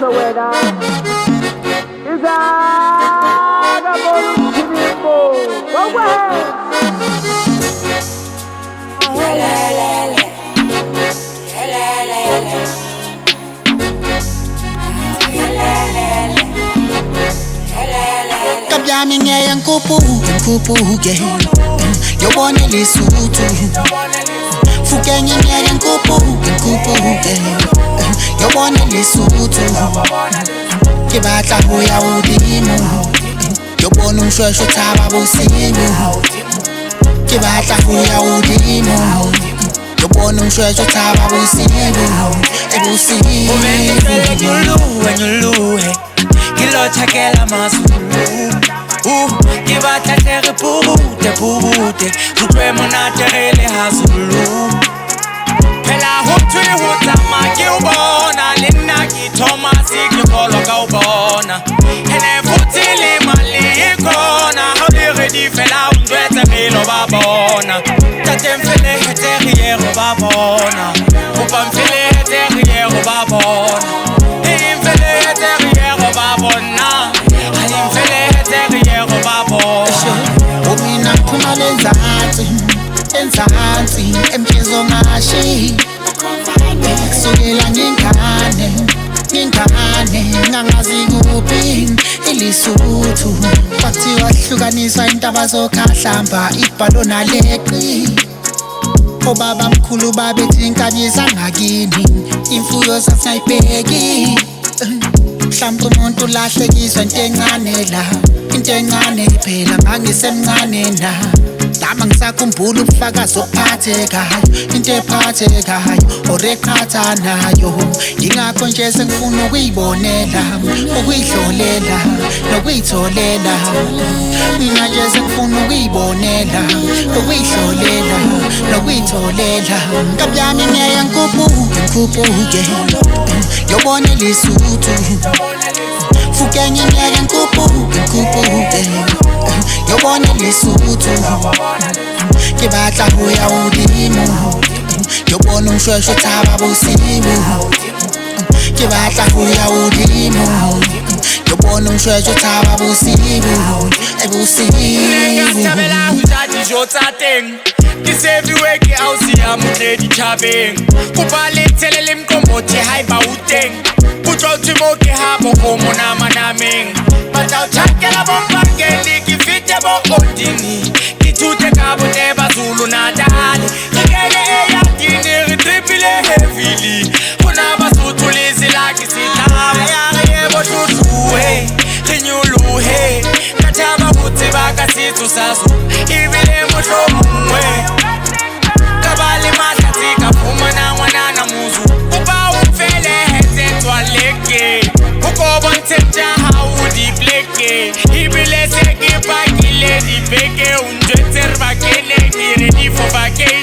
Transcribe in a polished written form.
the weather. Is that a bone? Go ahead. Kabyami ngeke ngikubuke yobona lesuthu fukenye ngeke ngikubuke yobona lesuthu ke batla ho ya hodimo yobona umshweshwe thaba bosimu ke batla ho ya hodimo yobona umshweshwe thaba bosimu ebusimu wenyuluhe Kilochakela masulu Kibatla tere pubute Kukwemo na terele hazulu Pela hutwi hutama kiubona Lina kitoma sikikolo kaubona Hene futili mali ikona Haudiri di fela undwete milo babona Tate mfele heteriero babona Upa mfele heteriero babona Mfele heteriero babona Mfele heteriero babona Umina phuma lenzansi emjezo ngashi Kusukela ngingane ngangazi kuphi ilisuthu Bathiwa hlukaniswa intaba zokhahlamba ibhalo naleqi Obaba mkhulu babethi inkanyisa ngakini imfuyo sasayibheki Mhlawumbe umuntu lahlekiswa into encane phela ngangisemncane na Lama ngisakhumbula ubufakazi obuphathekayo into ephathekayo oreqhatha nayo Yingakho nje sengifuna ukuyibonela ukuyihlolela nokuyitholela Mina nje sengifuna ukuyibonela ukuyihlolela nokuyitholela Kabyami ngeke ngikubuke yobona lesuthu fukenye ngeke ngikubuke yobona lesuthu ke batla ho ya hodimo yobona umshweshwe thaba bosimu ke batla ho ya hodimo yobona umshweshwe thaba bosimu ebusimu Ngasabela hujati jotsateng This everywhere ke ausi ya mutledi thabeng Kupale tselele mkombothi haiba uteng Kutwa uthimo ke habo homo nama nameng Batla uchakela bombangeli kifite bo odini Kitute kabo teba Zulu Natali Rikele eyadini ritripile heavily Kuna basuthu lizilaki sitaba Yebo shushuhe Rinyuluhe Kataba kuti baka situ sasu Ibile moshomwe Kabali matati kafuma na mwanana muzu Uba umfele hete twaleke Ukobo ntemja haudi bleke Ibile seke bakile di beke Unjweter bakele Nire di fo bakele